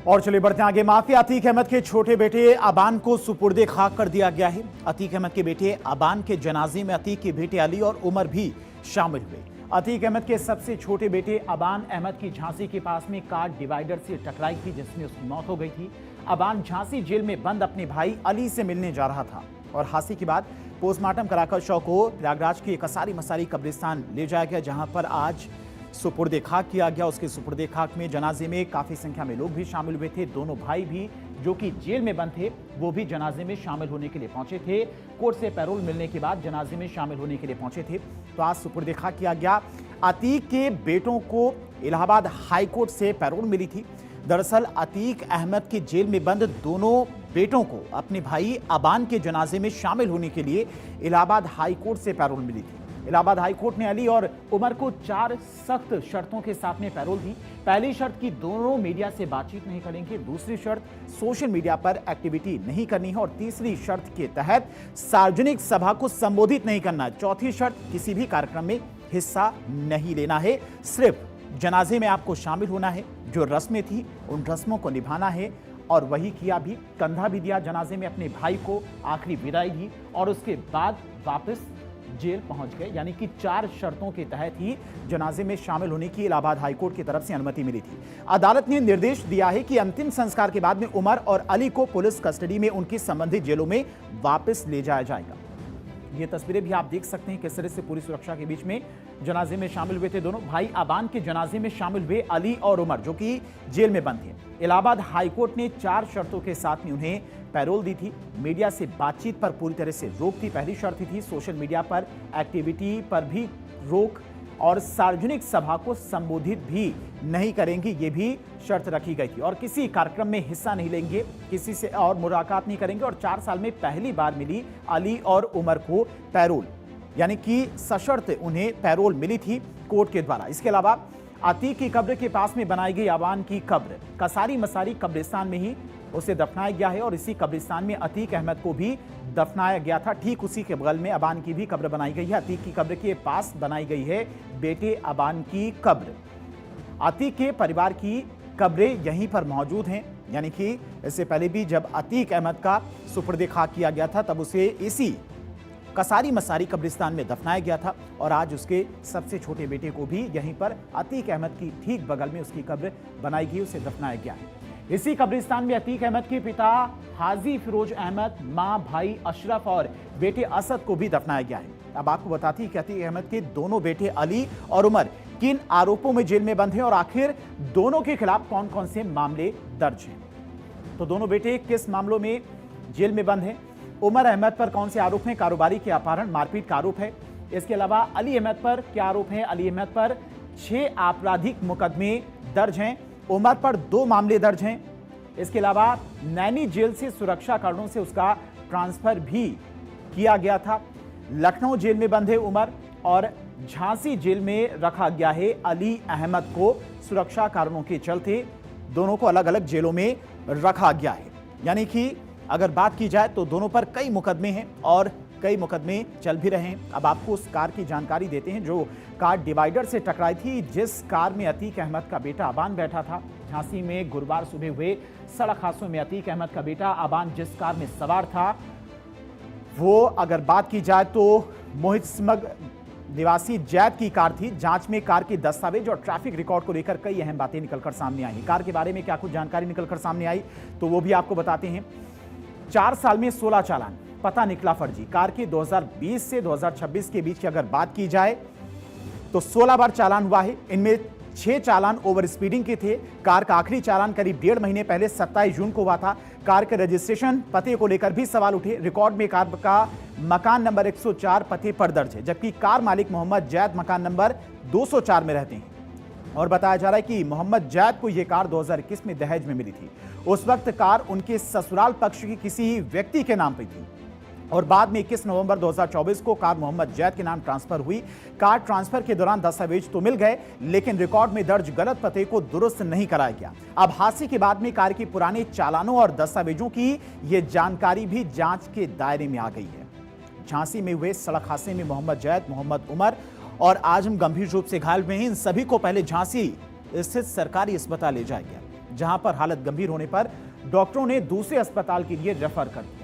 और चलिए बढ़ते हैं आगे। माफिया अतीक अहमद के छोटे बेटे अबान को सुपुर्दे खाक कर दिया गया है। अतीक अहमद के बेटे अबान के जनाजे में अतीक के बेटे अली और उमर भी शामिल हुए। अतीक अहमद के सबसे छोटे बेटे अबान अहमद की झांसी के पास में कार डिवाइडर से टकराई थी, जिसमें उसकी मौत हो गई थी। अबान झांसी जेल में बंद अपने भाई अली से मिलने जा रहा था और हादसे के बाद पोस्टमार्टम कराकर शव को प्रयागराज के कसारी मसारी कब्रिस्तान ले जाया गया, जहां पर आज सुपुर्दे खाक किया गया। उसके सुपुर्दे खाक में जनाजे में काफी संख्या में लोग भी शामिल हुए थे। दोनों भाई भी जो कि जेल में बंद थे वो भी जनाजे में शामिल होने के लिए पहुंचे थे। कोर्ट से पैरोल मिलने के बाद जनाजे में शामिल होने के लिए पहुंचे थे। तो आज सुपुर्दे खाक किया गया। अतीक के बेटों को इलाहाबाद हाईकोर्ट से पैरोल मिली थी। दरअसल अतीक अहमद के जेल में बंद दोनों बेटों को अपने भाई अबान के जनाजे में शामिल होने के लिए इलाहाबाद हाईकोर्ट से पैरोल मिली थी। इलाहाबाद हाईकोर्ट ने अली और उमर को 4 सख्त शर्तों के साथ में पैरोल दी। पहली शर्त कि दोनों मीडिया से बातचीत नहीं करेंगे, दूसरी शर्त सोशल मीडिया पर एक्टिविटी नहीं करनी है और तीसरी शर्त के तहत सार्वजनिक सभा को संबोधित नहीं करना है। चौथी शर्त किसी भी कार्यक्रम में हिस्सा नहीं लेना है, सिर्फ जनाजे में आपको शामिल होना है। जो रस्में थी उन रस्मों को निभाना है और वही किया भी। कंधा भी दिया जनाजे में, अपने भाई को आखिरी विदाई दी और उसके बाद वापस जेल पहुंच गए। यानी कि 4 शर्तों के तहत ही जनाजे में शामिल होने की इलाहाबाद हाईकोर्ट की तरफ से अनुमति मिली थी। अदालत ने निर्देश दिया है कि अंतिम संस्कार के बाद में उमर और अली को पुलिस कस्टडी में उनकी संबंधित जेलों में वापस ले जाया जाएगा। ये तस्वीरें भी आप देख सकते हैं किस तरह से पूरी सुरक्षा के बीच में जनाजे में शामिल हुए थे दोनों भाई। अबान के जनाजे में शामिल हुए अली और उमर जो कि जेल में बंद थे। इलाहाबाद हाईकोर्ट ने 4 शर्तों के साथ में उन्हें पैरोल दी थी। मीडिया से बातचीत पर पूरी तरह से रोक थी, पहली शर्त थी। सोशल मीडिया पर एक्टिविटी पर भी रोक और सार्वजनिक सभा को संबोधित भी नहीं करेंगे, ये भी शर्त रखी गई थी। और किसी कार्यक्रम में हिस्सा नहीं लेंगे, किसी से और मुलाकात नहीं करेंगे। और 4 साल में पहली बार मिली अली और उमर को पैरोल, यानी कि सशर्त उन्हें पैरोल मिली थी कोर्ट के द्वारा। इसके अलावा अतीक की कब्र के पास में बनाई गई अबान की कब्र कसारी मसारी कब्रिस्तान में ही उसे दफनाया गया है और इसी कब्रिस्तान में अतीक अहमद को भी दफनाया गया था। ठीक उसी के बगल में अबान की भी कब्र बनाई गई है। अतीक की कब्र के पास बनाई गई है बेटे अबान की कब्र। अतीक के परिवार की कब्रें यहीं पर मौजूद हैं, यानी कि इससे पहले भी जब अतीक अहमद का सुपुर्दे खाक किया गया था तब उसे इसी कसारी मसारी कब्रिस्तान में दफनाया गया था और आज उसके सबसे छोटे बेटे को भी यहीं पर अतीक अहमद की ठीक बगल में उसकी कब्र बनाई गई, उसे दफनाया गया है। इसी कब्रिस्तान में अतीक अहमद के पिता हाजी फिरोज अहमद, मां भाई अशरफ और बेटे असद को भी दफनाया गया है। अब आपको बताती है कि अतीक अहमद के दोनों बेटे अली और उमर किन आरोपों में जेल में बंद हैं और आखिर दोनों के खिलाफ कौन कौन से मामले दर्ज हैं। तो दोनों बेटे किस मामलों में जेल में बंद हैं। उमर अहमद पर कौन से आरोप हैं? कारोबारी के अपहरण मारपीट का आरोप है। इसके अलावा अली अहमद पर क्या आरोप हैं? अली अहमद पर 6 आपराधिक मुकदमे दर्ज हैं। उमर पर 2 मामले दर्ज हैं। इसके अलावा नैनी जेल से सुरक्षा कारणों से उसका ट्रांसफर भी किया गया था। लखनऊ जेल में बंद है उमर और झांसी जेल में रखा गया है अली अहमद को। सुरक्षा कारणों के चलते दोनों को अलग अलग जेलों में रखा गया है। यानी कि अगर बात की जाए तो दोनों पर कई मुकदमे हैं और कई मुकदमे चल भी रहे हैं। अब आपको उस कार की जानकारी देते हैं जो कार डिवाइडर से टकराई थी, जिस कार में अतीक अहमद का बेटा अबान बैठा था। झांसी में गुरुवार सुबह हुए सड़क हादसों में अतीक अहमद का बेटा अबान जिस कार में सवार था वो अगर बात की जाए तो मोहित स्मग निवासी जैद की कार थी। जांच में कार के दस्तावेज और ट्रैफिक रिकॉर्ड को लेकर कई अहम बातें निकलकर सामने आई। कार के बारे में क्या कुछ जानकारी निकलकर सामने आई तो वो भी आपको बताते हैं। 4 साल में 16 चालान, पता निकला फर्जी। कार के 2020 से 2026 के बीच की अगर बात की जाए तो 16 बार चालान हुआ है। इनमें 6 चालान ओवर स्पीडिंग के थे। कार का आखिरी चालान करीब 1.5 महीने पहले 27 जून को हुआ था। कार के रजिस्ट्रेशन पते को लेकर भी सवाल उठे। रिकॉर्ड में कार का मकान नंबर 104 पते पर दर्ज है, जबकि कार मालिक मोहम्मद जैद मकान नंबर 204 में रहते हैं। और बताया जा रहा है कि मोहम्मद जैद को यह कार 2021 में दहेज में मिली थी। उस वक्त कार उनके ससुराल पक्ष की किसी व्यक्ति के नाम पर थी और बाद में 21 नवंबर 2024 को कार मोहम्मद जैद के नाम ट्रांसफर हुई। कार ट्रांसफर के दौरान दस्तावेज तो मिल गए लेकिन रिकॉर्ड में दर्ज गलत पते को दुरुस्त नहीं कराया गया। अब हादसे के बाद में कार के पुराने चालानों और दस्तावेजों की यह जानकारी भी जांच के दायरे में आ गई है। झांसी में हुए सड़क हादसे में मोहम्मद जैद, मोहम्मद उमर और आजम गंभीर रूप से घायल हुए हैं। इन सभी को पहले झांसी स्थित सरकारी अस्पताल ले जाया गया। जहां पर हालत गंभीर होने पर डॉक्टरों ने दूसरे अस्पताल के लिए रेफर कर दिया।